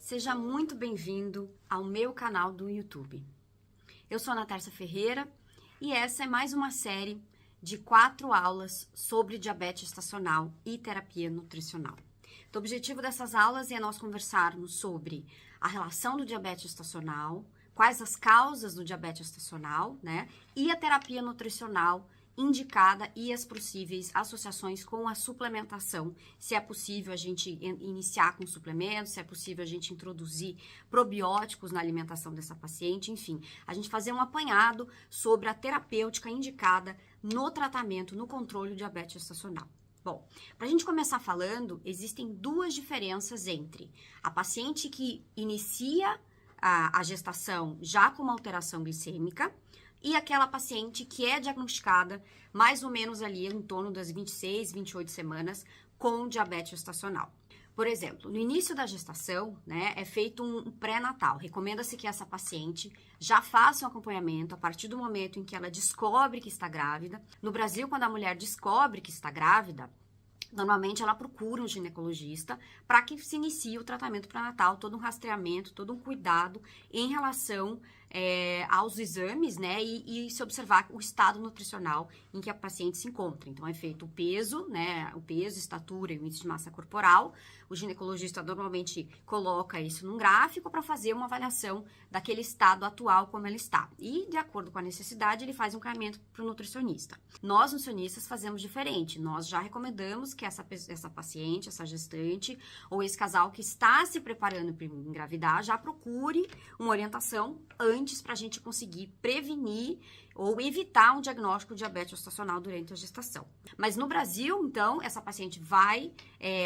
Seja muito bem-vindo ao meu canal do YouTube. Eu sou a Natárcia Ferreira e essa é mais uma série de 4 aulas sobre diabetes gestacional e terapia nutricional. Então, o objetivo dessas aulas é nós conversarmos sobre a relação do diabetes gestacional, quais as causas do diabetes gestacional, e a terapia nutricional indicada e as possíveis associações com a suplementação, se é possível a gente iniciar com suplementos, se é possível a gente introduzir probióticos na alimentação dessa paciente, enfim, a gente fazer um apanhado sobre a terapêutica indicada no tratamento, no controle do diabetes gestacional. Bom, para a gente começar falando, existem 2 diferenças entre a paciente que inicia a gestação já com uma alteração glicêmica e aquela paciente que é diagnosticada mais ou menos ali em torno das 26, 28 semanas com diabetes gestacional. Por exemplo, no início da gestação, é feito um pré-natal. Recomenda-se que essa paciente já faça um acompanhamento a partir do momento em que ela descobre que está grávida. No Brasil, quando a mulher descobre que está grávida, normalmente ela procura um ginecologista para que se inicie o tratamento pré-natal, todo um rastreamento, todo um cuidado em relação aos exames, e se observar o estado nutricional em que a paciente se encontra. Então, é feito o peso, estatura e o índice de massa corporal. O ginecologista normalmente coloca isso num gráfico para fazer uma avaliação daquele estado atual como ele está. E, de acordo com a necessidade, ele faz um encaminhamento para o nutricionista. Nós, nutricionistas, fazemos diferente. Nós já recomendamos que essa paciente, essa gestante, ou esse casal que está se preparando para engravidar, já procure uma orientação antes para a gente conseguir prevenir ou evitar um diagnóstico de diabetes gestacional durante a gestação. Mas no Brasil, então, essa paciente vai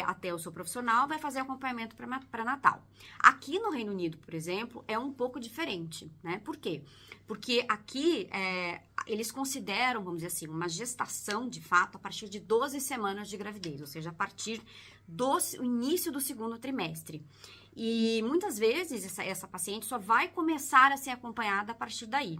até o seu profissional, vai fazer acompanhamento pré-natal. Aqui no Reino Unido, por exemplo, é um pouco diferente, Por quê? Porque aqui eles consideram, vamos dizer assim, uma gestação, de fato, a partir de 12 semanas de gravidez, ou seja, a partir do início do 2º trimestre. E muitas vezes essa paciente só vai começar a ser acompanhada a partir daí,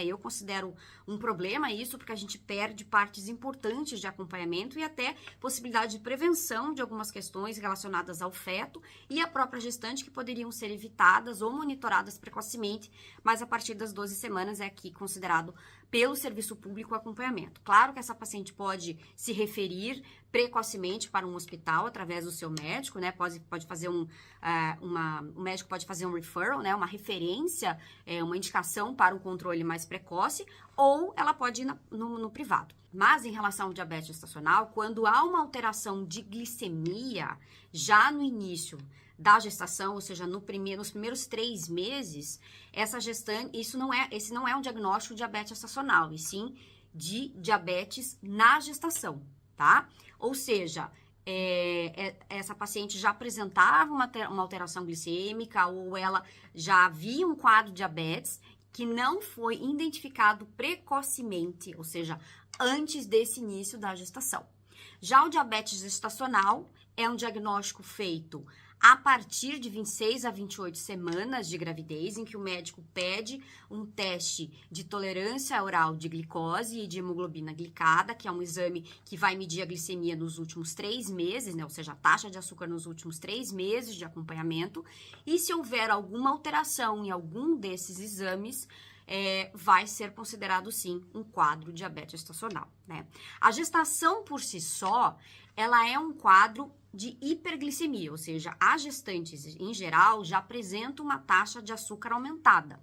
Eu considero um problema isso, porque a gente perde partes importantes de acompanhamento e até possibilidade de prevenção de algumas questões relacionadas ao feto e à própria gestante que poderiam ser evitadas ou monitoradas precocemente, mas a partir das 12 semanas é aqui considerado pelo serviço público o acompanhamento. Claro que essa paciente pode se referir precocemente para um hospital através do seu médico, Pode fazer o médico pode fazer um referral, uma referência, uma indicação para um controle mais precoce, ou ela pode ir no privado. Mas em relação ao diabetes gestacional, quando há uma alteração de glicemia já no início da gestação, ou seja, nos primeiros 3 meses, essa gestante, esse não é um diagnóstico de diabetes gestacional, e sim de diabetes na gestação, tá? Ou seja, essa paciente já apresentava uma alteração glicêmica ou ela já havia um quadro de diabetes que não foi identificado precocemente, ou seja, antes desse início da gestação. Já o diabetes gestacional é um diagnóstico feito a partir de 26 a 28 semanas de gravidez, em que o médico pede um teste de tolerância oral de glicose e de hemoglobina glicada, que é um exame que vai medir a glicemia nos últimos 3 meses, ou seja, a taxa de açúcar nos últimos 3 meses de acompanhamento. E se houver alguma alteração em algum desses exames, vai ser considerado, sim, um quadro de diabetes gestacional, A gestação por si só, ela é um quadro de hiperglicemia, ou seja, as gestantes, em geral, já apresentam uma taxa de açúcar aumentada,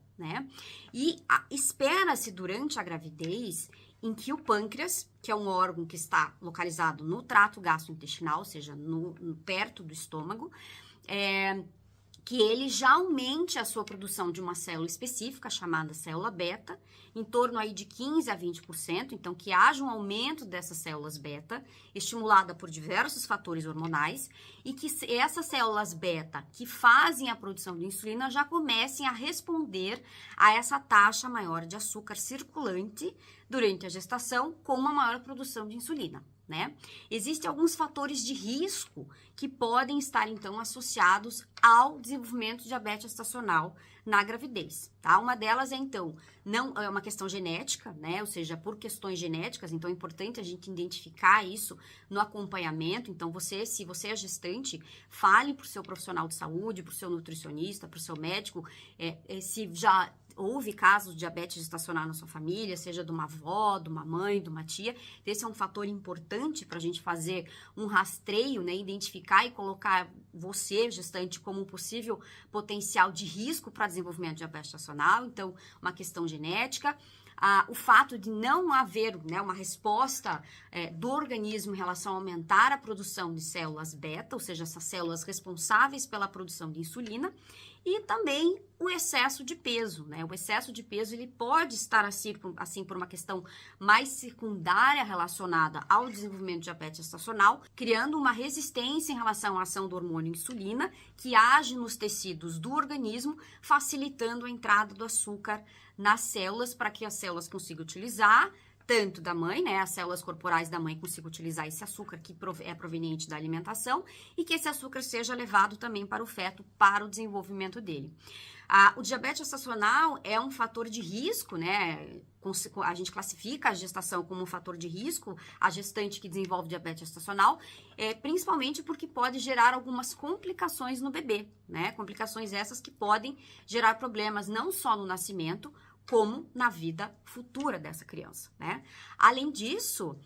E espera-se durante a gravidez em que o pâncreas, que é um órgão que está localizado no trato gastrointestinal, ou seja, perto do estômago, que ele já aumente a sua produção de uma célula específica, chamada célula beta, em torno aí de 15 a 20%, então que haja um aumento dessas células beta, estimulada por diversos fatores hormonais, e que essas células beta que fazem a produção de insulina já comecem a responder a essa taxa maior de açúcar circulante durante a gestação com uma maior produção de insulina, né? Existem alguns fatores de risco que podem estar, então, associados ao desenvolvimento de diabetes gestacional na gravidez, tá? Uma delas é, então, não é uma questão genética, né? Ou seja, por questões genéticas, então é importante a gente identificar isso no acompanhamento. Então, se você é gestante, fale para o seu profissional de saúde, para o seu nutricionista, para o seu médico, se já houve casos de diabetes gestacional na sua família, seja de uma avó, de uma mãe, de uma tia. Esse é um fator importante para a gente fazer um rastreio, né? Identificar e colocar você, gestante, como um possível potencial de risco para desenvolvimento de diabetes gestacional. Então, uma questão genética. O fato de não haver, né, uma resposta do organismo em relação a aumentar a produção de células beta, ou seja, essas células responsáveis pela produção de insulina, e também o excesso de peso, né? O excesso de peso, ele pode estar assim por uma questão mais secundária relacionada ao desenvolvimento de diabetes gestacional, criando uma resistência em relação à ação do hormônio insulina, que age nos tecidos do organismo, facilitando a entrada do açúcar nas células, para que as células consigam utilizar, tanto da mãe, né, as células corporais da mãe consigam utilizar esse açúcar que é proveniente da alimentação e que esse açúcar seja levado também para o feto, para o desenvolvimento dele. O diabetes gestacional é um fator de risco, né? A gente classifica a gestação como um fator de risco, a gestante que desenvolve diabetes gestacional, principalmente porque pode gerar algumas complicações no bebê, né? Complicações essas que podem gerar problemas não só no nascimento, como na vida futura dessa criança, né? Além disso,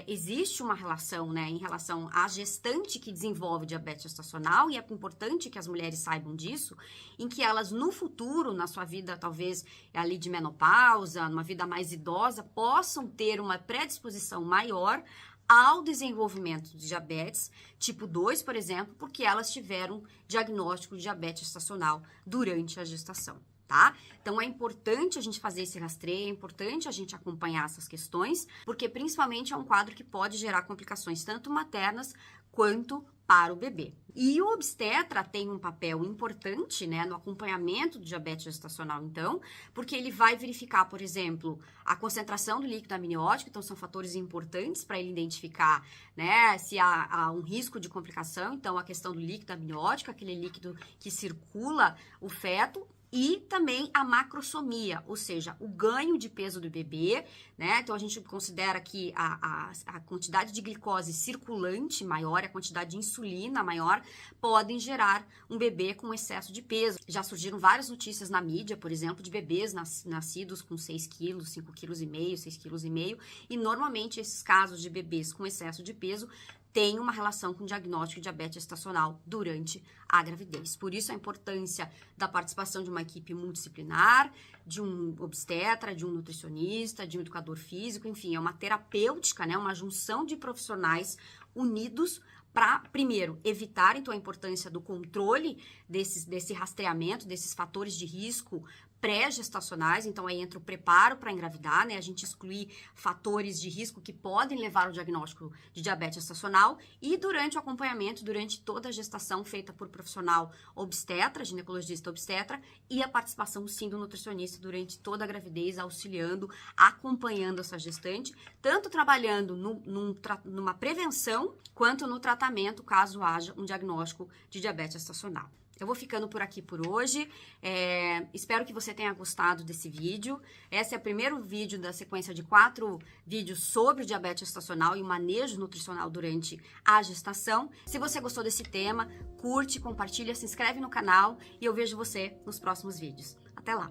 existe uma relação, né, em relação à gestante que desenvolve diabetes gestacional, e é importante que as mulheres saibam disso, em que elas no futuro, na sua vida talvez ali de menopausa, numa vida mais idosa, possam ter uma predisposição maior ao desenvolvimento de diabetes tipo 2, por exemplo, porque elas tiveram diagnóstico de diabetes gestacional durante a gestação. Tá? Então, é importante a gente fazer esse rastreio, é importante a gente acompanhar essas questões, porque principalmente é um quadro que pode gerar complicações tanto maternas quanto para o bebê. E o obstetra tem um papel importante, né, no acompanhamento do diabetes gestacional, então, porque ele vai verificar, por exemplo, a concentração do líquido amniótico, então são fatores importantes para ele identificar, né, se há um risco de complicação, então a questão do líquido amniótico, aquele líquido que circula o feto, e também a macrosomia, ou seja, o ganho de peso do bebê, né? Então, a gente considera que a quantidade de glicose circulante maior, a quantidade de insulina maior, podem gerar um bebê com excesso de peso. Já surgiram várias notícias na mídia, por exemplo, de bebês nascidos com 6 quilos, 5,5 kg, 6,5 kg, e normalmente esses casos de bebês com excesso de peso tem uma relação com o diagnóstico de diabetes gestacional durante a gravidez. Por isso, a importância da participação de uma equipe multidisciplinar, de um obstetra, de um nutricionista, de um educador físico, enfim, é uma terapêutica, né, uma junção de profissionais unidos para, primeiro, evitar, então, a importância do controle desse rastreamento, desses fatores de risco pré-gestacionais, então aí entra o preparo para engravidar, né? A gente excluir fatores de risco que podem levar ao diagnóstico de diabetes gestacional e durante o acompanhamento, durante toda a gestação feita por profissional obstetra, ginecologista obstetra, e a participação sim do nutricionista durante toda a gravidez, auxiliando, acompanhando essa gestante, tanto trabalhando numa prevenção quanto no tratamento, caso haja um diagnóstico de diabetes gestacional. Eu vou ficando por aqui por hoje, espero que você tenha gostado desse vídeo. Esse é o primeiro vídeo da sequência de 4 vídeos sobre o diabetes gestacional e o manejo nutricional durante a gestação. Se você gostou desse tema, curte, compartilha, se inscreve no canal e eu vejo você nos próximos vídeos. Até lá!